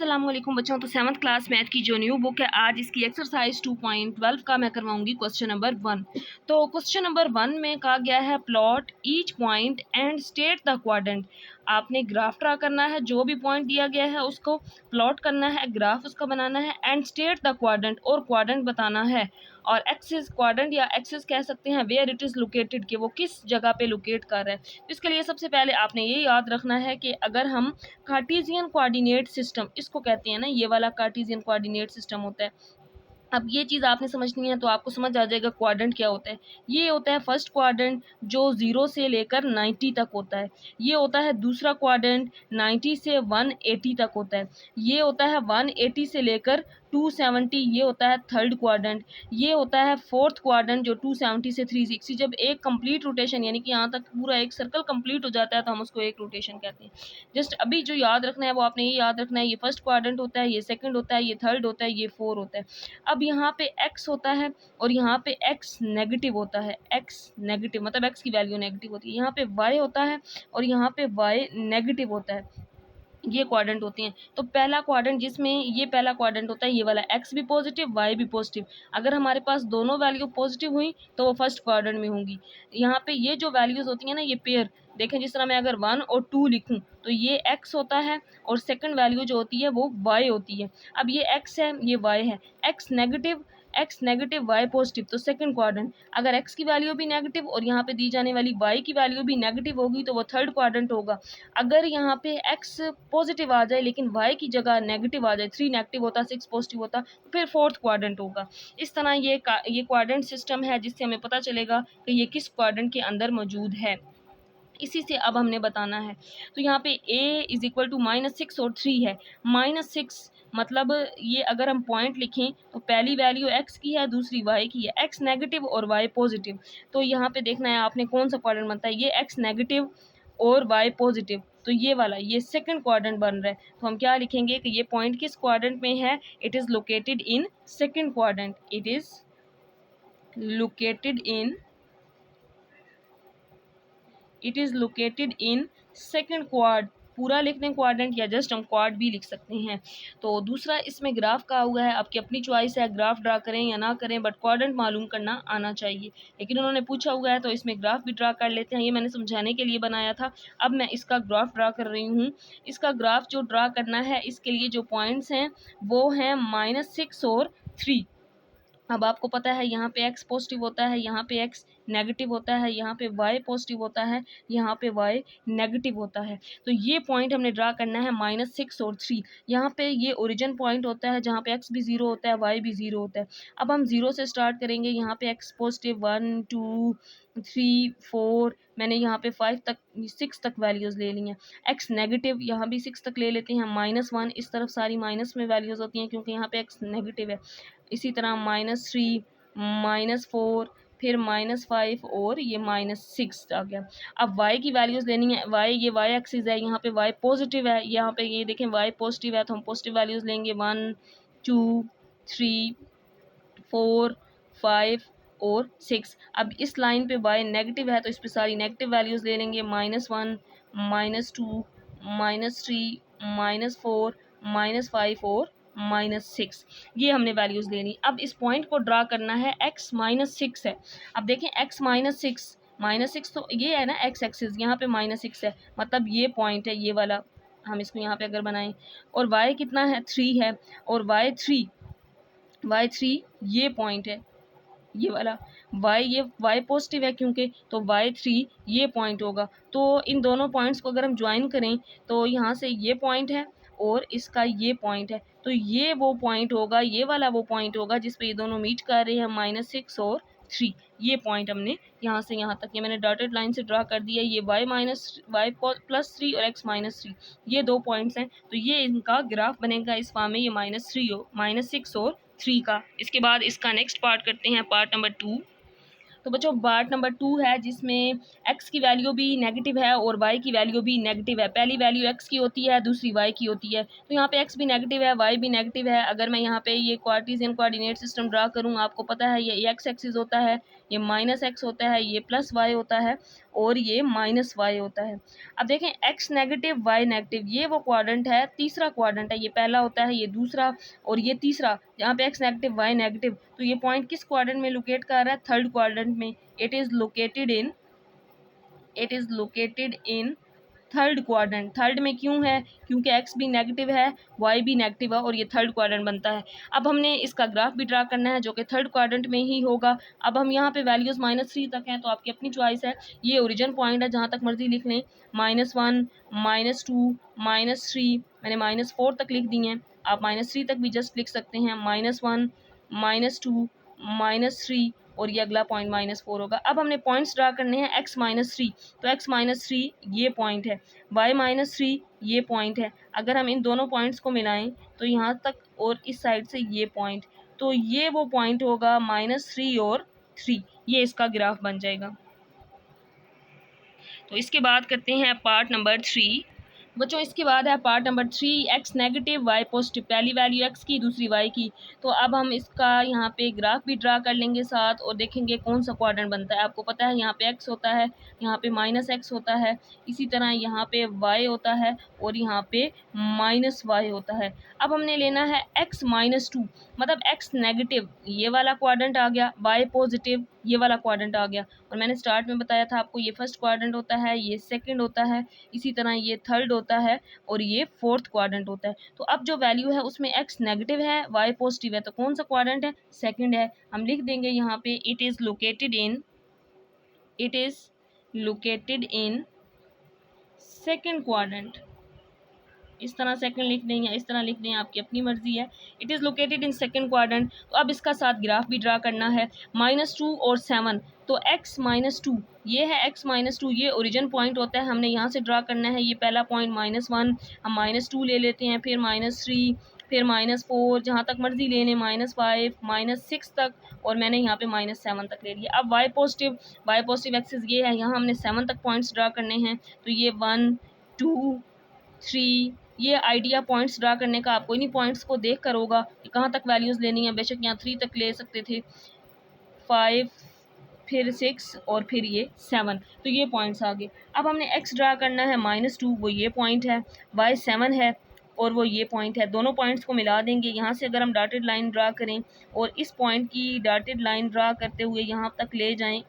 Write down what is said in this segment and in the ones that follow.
अस्सलामुअलैकुम बच्चों। तो 7th क्लास मैथ की जो न्यू बुक है, आज इसकी एक्सरसाइज 2.12 का मैं करवाऊंगी क्वेश्चन नंबर 1। तो क्वेश्चन नंबर 1 में कहा गया है plot each point and state the quadrant. आपने ग्राफ ड्रा करना है, जो भी पॉइंट दिया गया है उसको प्लॉट करना है, ग्राफ उसका बनाना है, एंड स्टेट द क्वाड्रेंट, और क्वाड्रेंट बताना है। और एक्सिस क्वाड्रेंट या एक्सिस कह सकते हैं वेयर इट इज़ लोकेटेड, कि वो किस जगह पे लोकेट कर रहा है। तो इसके लिए सबसे पहले आपने ये याद रखना है कि अगर हम कार्टेशियन कोऑर्डिनेट सिस्टम इसको कहते हैं ना, ये वाला कार्टेशियन कोऑर्डिनेट सिस्टम होता है। अब ये चीज़ आपने समझनी है तो आपको समझ आ जाएगा क्वाड्रेंट क्या होता है। ये होता है फर्स्ट क्वाड्रेंट जो 0 से लेकर 90 तक होता है। ये होता है दूसरा क्वाड्रेंट 90 से 180 तक होता है। ये होता है 180 से लेकर 270, ये होता है थर्ड क्वाड्रेंट। ये होता है फोर्थ क्वाड्रेंट जो 270 से 360। जब एक कंप्लीट रोटेशन यानी कि यहाँ तक पूरा एक सर्कल कंप्लीट हो जाता है तो हम उसको एक रोटेशन कहते हैं। जस्ट अभी जो याद रखना है वो आपने ये याद रखना है, ये फर्स्ट क्वाड्रेंट होता है, ये सेकंड होता है, ये थर्ड होता है, ये फोर होता है। अब यहाँ पे x होता है और यहाँ पे x नेगेटिव होता है। x नेगेटिव मतलब x की वैल्यू नेगेटिव होती है। यहाँ पे y होता है और यहाँ पे y नेगेटिव होता है। ये क्वाड्रेंट होते हैं। तो पहला क्वाड्रेंट जिसमें ये पहला क्वाड्रेंट होता है, ये वाला x भी पॉजिटिव y भी पॉजिटिव। अगर हमारे पास दोनों वैल्यू पॉजिटिव हुई तो वो फर्स्ट क्वाड्रेंट में होंगी। यहाँ पे ये जो वैल्यूज़ होती हैं ना, ये पेयर देखें, जिस तरह मैं अगर 1 और 2 लिखूं तो ये x होता है और सेकंड वैल्यू जो होती है वो y होती है। अब ये x है, ये y है। x नेगेटिव y पॉजिटिव, तो सेकंड क्वाड्रेंट। अगर x की वैल्यू भी नेगेटिव और यहाँ पे दी जाने वाली y की वैल्यू भी नेगेटिव होगी तो वो थर्ड क्वाड्रेंट होगा। अगर यहाँ पे x पॉजिटिव आ जाए लेकिन y की जगह नेगेटिव आ जाए, 3 नेगेटिव होता 6 पॉजिटिव होता, तो फिर फोर्थ क्वाड्रेंट होगा। इस तरह ये क्वाड्रेंट सिस्टम है जिससे हमें पता चलेगा कि ये किस क्वाड्रेंट के अंदर मौजूद है। इसी से अब हमने बताना है। तो यहाँ पे a इज इक्वल टू -6 और 3 है। -6 मतलब ये अगर हम पॉइंट लिखें तो पहली वैल्यू x की है, दूसरी y की है। x नेगेटिव और y पॉजिटिव। तो यहाँ पे देखना है आपने कौन सा क्वाड्रेंट बनता है। ये x नेगेटिव और y पॉजिटिव, तो ये वाला ये सेकंड क्वाड्रेंट बन रहा है। तो हम क्या लिखेंगे कि ये पॉइंट किस क्वाड्रेंट में है। It is located in second quadrant. It is located in second quad. पूरा लिख दें क्वाड्रेंट या जस्ट हम क्वाड भी लिख सकते हैं। तो दूसरा इसमें ग्राफ का हुआ है, आपकी अपनी चॉइस है ग्राफ ड्रा करें या ना करें, बट क्वाड्रेंट मालूम करना आना चाहिए। लेकिन उन्होंने पूछा हुआ है तो इसमें ग्राफ भी ड्रा कर लेते हैं। ये मैंने समझाने के लिए बनाया था, अब मैं इसका ग्राफ ड्रा कर रही हूँ। इसका ग्राफ जो ड्रा करना है इसके लिए जो पॉइंट्स हैं वो हैं -6 और 3। अब आपको पता है यहाँ पे x पॉजिटिव होता है, यहाँ पे x नेगेटिव होता है, यहाँ पे y पॉजिटिव होता है, यहाँ पे y नेगेटिव होता है। तो ये पॉइंट हमने ड्रा करना है -6 और 3। यहाँ पे ये ओरिजिन पॉइंट होता है जहाँ पे x भी 0 होता है, y भी 0 होता है। अब हम 0 से स्टार्ट करेंगे। यहाँ पे x पॉजिटिव 1 2 3 4, मैंने यहाँ पे 5 तक 6 तक वैल्यूज़ ले ली हैं। x नेगेटिव यहाँ भी 6 तक ले लेते हैं। -1, इस तरफ सारी माइनस में वैल्यूज़ होती हैं क्योंकि यहाँ पे x नेगेटिव है। इसी तरह -3 -4 फिर -5 और ये -6 आ गया। अब y की वैल्यूज़ लेनी है। ये y एक्सिस है, यहाँ पे y पॉजिटिव है, यहाँ पे ये देखें y पॉजिटिव है तो हम पॉजिटिव वैल्यूज़ लेंगे 1 2 3 4 5 और 6। अब इस लाइन पे y नेगेटिव है तो इस पे सारी नेगेटिव वैल्यूज़ ले लेंगे। -1 -2 -3 -4 -5 और -6, ये हमने वैल्यूज़ लेनी। अब इस पॉइंट को ड्रा करना है। x -6 है। अब देखें x -6 तो ये है ना x एक्सिस, यहाँ पे -6 है मतलब ये पॉइंट है, ये वाला हम इसको यहाँ पे अगर बनाएं। और y कितना है 3 है और y3 ये पॉइंट है, ये वाला ये y पॉजिटिव है क्योंकि, तो y3 ये पॉइंट होगा। तो इन दोनों पॉइंट्स को अगर हम ज्वाइन करें तो यहाँ से ये पॉइंट है और इसका ये पॉइंट है, तो ये वो पॉइंट होगा, ये वाला वो पॉइंट होगा जिस पे ये दोनों मीट कर रहे हैं। -6 और 3 ये पॉइंट हमने यहाँ से यहाँ तक, ये मैंने डॉटेड लाइन से ड्रा कर दिया। ये y +3 और x -3 ये दो पॉइंट्स हैं, तो ये इनका ग्राफ बनेगा इस फॉर्म में, ये -6 और 3 का। इसके बाद इसका नेक्स्ट पार्ट करते हैं, पार्ट नंबर 2। तो बच्चों पार्ट नंबर 2 है जिसमें x की वैल्यू भी नेगेटिव है और y की वैल्यू भी नेगेटिव है। पहली वैल्यू x की होती है, दूसरी y की होती है। तो यहाँ पे x भी नेगेटिव है, y भी नेगेटिव है। अगर मैं यहाँ पे ये कार्टेशियन कोऑर्डिनेट सिस्टम ड्रा करूँ, आपको पता है ये x एक्सिस होता है, ये माइनस x होता है, ये प्लस y होता है और ये माइनस y होता है। अब देखें x नेगेटिव y नेगेटिव, ये वो क्वाड्रेंट है, तीसरा क्वाड्रेंट है। ये पहला होता है, ये दूसरा और ये तीसरा। यहाँ पे x नेगेटिव y नेगेटिव, तो ये पॉइंट किस क्वाड्रेंट में लोकेट कर रहा है? थर्ड क्वाड्रेंट में। It is located in third quadrant. Third में क्यों है? क्योंकि x भी नेगेटिव है, y भी नेगेटिव है और ये थर्ड क्वाड्रेंट बनता है। अब हमने इसका ग्राफ भी ड्रा करना है जो कि थर्ड क्वाड्रेंट में ही होगा। अब हम यहाँ पे वैल्यूज़ -3 तक हैं, तो आपकी अपनी चॉइस है। ये ओरिजिन पॉइंट है, जहाँ तक मर्जी लिख लें। -1, -2, -3, मैंने -4 तक लिख दी हैं। आप -3 तक भी जस्ट लिख सकते हैं। -1, -2, -3 और ये अगला पॉइंट -4 होगा। अब हमने पॉइंट्स ड्रा करने हैं x -3, तो x -3 ये पॉइंट है, y -3 ये पॉइंट है। अगर हम इन दोनों पॉइंट्स को मिलाएं तो यहाँ तक और इस साइड से ये पॉइंट, तो ये वो पॉइंट होगा -3 और 3, ये इसका ग्राफ बन जाएगा। तो इसके बाद करते हैं पार्ट नंबर 3। बच्चों इसके बाद है part number 3, x negative y positive. पहली वैल्यू x की, दूसरी y की। तो अब हम इसका यहाँ पे ग्राफ भी ड्रा कर लेंगे साथ और देखेंगे कौन सा क्वाड्रेंट बनता है। आपको पता है यहाँ पे x होता है, यहाँ पे -x होता है, इसी तरह यहाँ पे y होता है और यहाँ पे -y होता है। अब हमने लेना है x -2, मतलब x नेगेटिव ये वाला क्वाड्रेंट आ गया, y पॉजिटिव ये वाला क्वाड्रेंट आ गया। और मैंने स्टार्ट में बताया था आपको, ये फर्स्ट क्वाड्रेंट होता है, ये सेकंड होता है, इसी तरह ये थर्ड होता है और ये फोर्थ क्वाड्रेंट होता है। तो अब जो वैल्यू है उसमें x नेगेटिव है, y पॉजिटिव है, तो कौन सा क्वाड्रेंट है? सेकंड है। हम लिख देंगे यहाँ पे it is located in second quadrant. इस तरह सेकंड लिख दें या इस तरह लिख दें, आपकी अपनी मर्जी है। It is located in second quadrant. तो अब इसका साथ ग्राफ भी ड्रा करना है। -2 और 7, तो x -2 ये है, x -2 ये ओरिजिन पॉइंट होता है, हमने यहाँ से ड्रा करना है। ये पहला पॉइंट -1, हम -2 ले लेते हैं, फिर -3, फिर -4, जहाँ तक मर्जी ले लें, -5, -6 तक, और मैंने यहाँ पे -7 तक ले लिया। अब y पॉजिटिव एक्सिस ये है, यहाँ हमने 7 तक पॉइंट्स ड्रा करने हैं। तो ये 1, 2, 3, ये आइडिया पॉइंट्स ड्रा करने का आपको इन्हीं पॉइंट्स को देख कर होगा कि कहाँ तक वैल्यूज़ लेनी है। बेशक यहाँ 3 तक ले सकते थे, 5, फिर 6 और फिर ये 7, तो ये पॉइंट्स आ गए। अब हमने x ड्रा करना है -2, वो ये पॉइंट है, y 7 है और वो ये पॉइंट है। दोनों पॉइंट्स को मिला देंगे। यहाँ से अगर हम डॉटेड लाइन ड्रा करें और इस पॉइंट की डॉटेड लाइन ड्रा करते हुए यहाँ तक ले जाएं,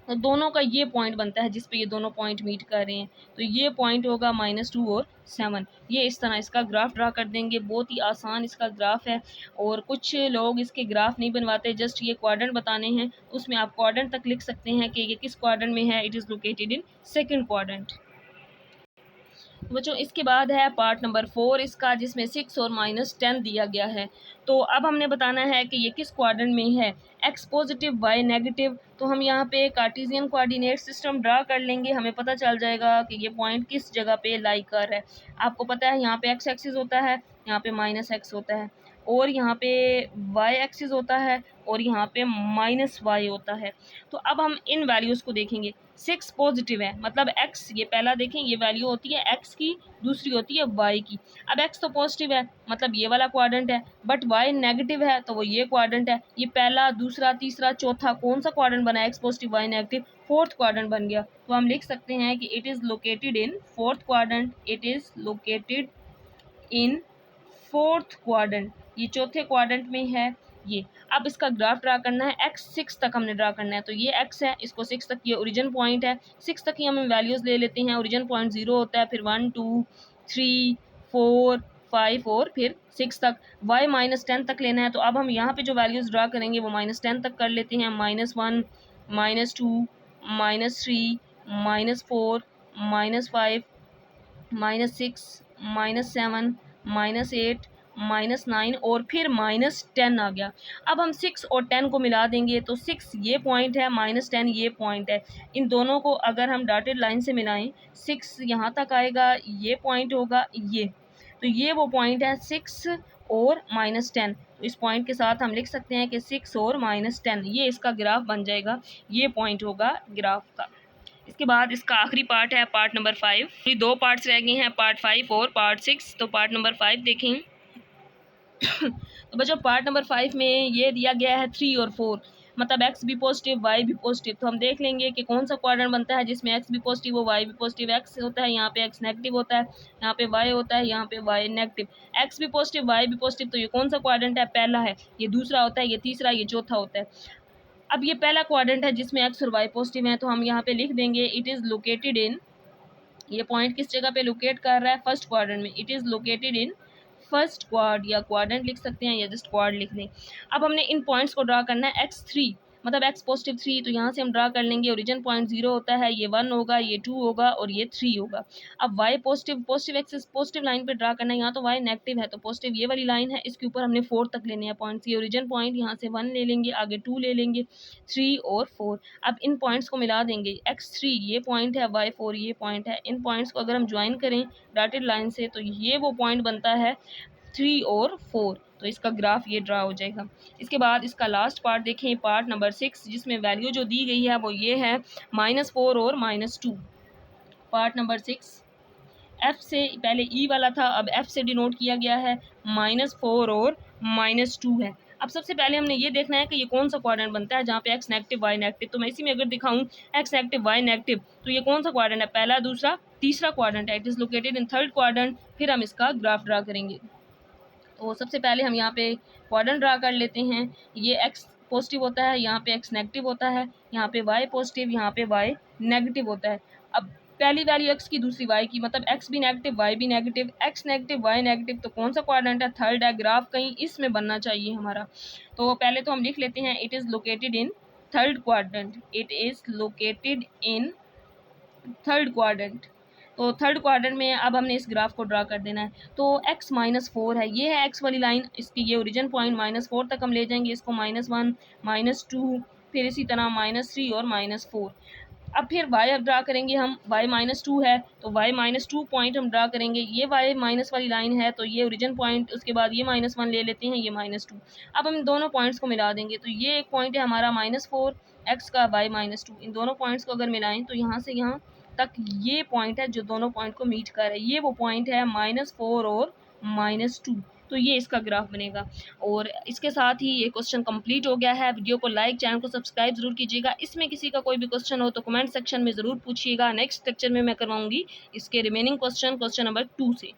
तो दोनों का ये पॉइंट बनता है जिस पे ये दोनों पॉइंट मीट कर रहे हैं। तो ये पॉइंट होगा -2 और 7। ये इस तरह इसका ग्राफ ड्रा कर देंगे। बहुत ही आसान इसका ग्राफ है और कुछ लोग इसके ग्राफ नहीं बनवाते, जस्ट ये क्वाड्रेंट बताने हैं। उसमें आप क्वाड्रेंट तक लिख सकते हैं कि ये किस क्वाड्रेंट में है। It is located in second quadrant. बच्चों इसके बाद है पार्ट नंबर 4 इसका, जिसमें 6 और -10 दिया गया है। तो अब हमने बताना है कि ये किस क्वाड्रेंट में है। x पॉजिटिव y नेगेटिव, तो हम यहाँ पे कार्टेशियन कोऑर्डिनेट सिस्टम ड्रा कर लेंगे। हमें पता चल जाएगा कि ये पॉइंट किस जगह पे लाई कर है। आपको पता है यहाँ पे x एक्सिस होता है, यहाँ पे -x होता है, और यहाँ पे y एक्सिस होता है और यहाँ पे -y होता है। तो अब हम इन वैल्यूज़ को देखेंगे। 6 पॉजिटिव है, मतलब x, ये पहला देखें, ये वैल्यू होती है x की, दूसरी होती है y की। अब x तो पॉजिटिव है, मतलब ये वाला क्वाड्रेंट है, बट y नेगेटिव है, तो वो ये क्वाड्रेंट है। ये पहला, दूसरा, तीसरा, चौथा कौन सा क्वाड्रेंट बना है? x positive y negative, fourth quadrant बन गया। तो हम लिख सकते हैं कि it is located in fourth quadrant. It is located in fourth quadrant, ये चौथे क्वाड्रेंट में है ये। अब इसका ग्राफ ड्रा करना है। x 6 तक हमने ड्रा करना है, तो ये x है, इसको 6 तक, ये ओरिजिन पॉइंट है। 6 तक ही हम वैल्यूज़ ले लेते हैं। ओरिजिन पॉइंट 0 होता है, फिर 1, 2, 3, 4, 5 और फिर 6 तक। y -10 तक लेना है, तो अब हम यहाँ पे जो वैल्यूज़ ड्रा करेंगे वो -10 तक कर लेते हैं। -1, -2, -3, -4, -5, -6, -7, -8, -9 और फिर -10 आ गया। अब हम 6 और 10 को मिला देंगे, तो 6 ये पॉइंट है, -10 ये पॉइंट है। इन दोनों को अगर हम डॉटेड लाइन से मिलाएं, 6 यहाँ तक आएगा, ये पॉइंट होगा ये, तो ये वो पॉइंट है 6 और -10। तो इस पॉइंट के साथ हम लिख सकते हैं कि 6 और -10, ये इसका ग्राफ बन जाएगा, ये पॉइंट होगा ग्राफ का। इसके बाद इसका आखिरी पार्ट है पार्ट नंबर 5। ये 2 पार्ट्स रह गए हैं, पार्ट 5 और पार्ट 6। तो पार्ट नंबर 5 देखें। तो बच्चों पार्ट नंबर 5 में ये दिया गया है 3 और 4, मतलब एक्स भी पॉजिटिव वाई भी पॉजिटिव। तो हम देख लेंगे कि कौन सा क्वाड्रेंट बनता है जिसमें एक्स भी पॉजिटिव हो वाई भी पॉजिटिव। एक्स होता है यहाँ पे एक्स नेगेटिव होता है, यहाँ पे वाई होता है, यहाँ पे वाई नेगेटिव। एक्स भी पॉजिटिव वाई भी पॉजिटिव, तो ये कौन सा क्वाड्रेंट है? पहला है। ये दूसरा होता है, ये तीसरा, ये चौथा होता है। अब ये पहला क्वाड्रेंट है जिसमें एक्स और वाई पॉजिटिव है, तो हम यहाँ पे लिख देंगे इट इज़ लोकेटेड इन, ये पॉइंट किस जगह पे लोकेट कर रहा है? फर्स्ट क्वाड्रेंट में। It is located in first quad, या क्वाड्रेंट लिख सकते हैं या जस्ट क्वाड लिख दें। अब हमने इन पॉइंट्स को ड्रा करना है x3, मतलब x पॉजिटिव 3, तो यहाँ से हम ड्रा कर लेंगे। ओरिजिन पॉइंट 0 होता है, ये 1 होगा, ये 2 होगा और ये 3 होगा। अब y positive axis positive line पे ड्रा करना है, यहाँ तो y नेगेटिव है तो पॉजिटिव ये वाली लाइन है, इसके ऊपर हमने 4 तक लेने हैं पॉइंट्स। ये ओरिजिन पॉइंट, यहाँ से 1 ले लेंगे, आगे 2 ले लेंगे, 3 और 4। अब इन पॉइंट्स को मिला देंगे। x3 ये पॉइंट है, y4 ये पॉइंट है। इन पॉइंट्स को अगर हम ज्वाइन करें डॉटेड लाइन से तो ये वो पॉइंट बनता है 3 और 4। तो इसका ग्राफ ये ड्रा हो जाएगा। इसके बाद इसका लास्ट पार्ट देखें, पार्ट नंबर 6, जिसमें वैल्यू जो दी गई है वो ये है -4 और -2। पार्ट नंबर 6 एफ से पहले ई वाला था, अब एफ से डिनोट किया गया है, -4 और -2 है। अब सबसे पहले हमने ये देखना है कि ये कौन सा क्वाड्रेंट बनता है जहाँ पे एक्स नेगेटिव वाई नेगेटिव। तो मैं इसी में अगर दिखाऊं एक्स नेगेटिव वाई नेगेटिव, तो ये कौन सा क्वाड्रेंट है? पहला, दूसरा, तीसरा क्वाड्रेंट है। It is located in third quadrant. फिर हम इसका ग्राफ ड्रा करेंगे। तो सबसे पहले हम यहाँ पे क्वाड्रेंट ड्रा कर लेते हैं। ये एक्स पॉजिटिव होता है, यहाँ पे एक्स नेगेटिव होता है, यहाँ पे वाई पॉजिटिव, यहाँ पे वाई नेगेटिव होता है। अब पहली वैल्यू एक्स की, दूसरी वाई की, मतलब एक्स भी नेगेटिव वाई भी negative, X negative Y negative, तो कौन सा क्वाड्रेंट है? थर्ड है। ग्राफ कहीं इसमें बनना चाहिए हमारा। तो पहले तो हम लिख लेते हैं it is located in third quadrant. It is located in third quadrant. तो थर्ड क्वाड्रेंट में अब हमने इस ग्राफ को ड्रा कर देना है। तो x -4 है, ये है x वाली लाइन, इसकी ये ओरिजिन पॉइंट -4 तक हम ले जाएंगे इसको, -1 -2, फिर इसी तरह -3 और -4। अब फिर y अब ड्रा करेंगे हम, y -2 है तो y -2 पॉइंट हम ड्रा करेंगे। ये y माइनस वाली लाइन है तो ये ओरिजिन पॉइंट, उसके बाद ये -1 ले लेते हैं, ये -2। अब हम दोनों पॉइंट्स को मिला देंगे, तो ये एक पॉइंट है हमारा -4 x का, y -2। इन दोनों पॉइंट्स को अगर मिलाएं तो यहाँ से यहाँ तक ये पॉइंट है जो दोनों पॉइंट को मीट कर रहा है, ये वो पॉइंट है -4 और -2। तो ये इसका ग्राफ बनेगा। और इसके साथ ही ये क्वेश्चन कंप्लीट हो गया है। वीडियो को लाइक, चैनल को सब्सक्राइब जरूर कीजिएगा। इसमें किसी का कोई भी क्वेश्चन हो तो कमेंट सेक्शन में ज़रूर पूछिएगा। नेक्स्ट लेक्चर में मैं करवाऊंगी इसके रिमेनिंग क्वेश्चन नंबर 2 से।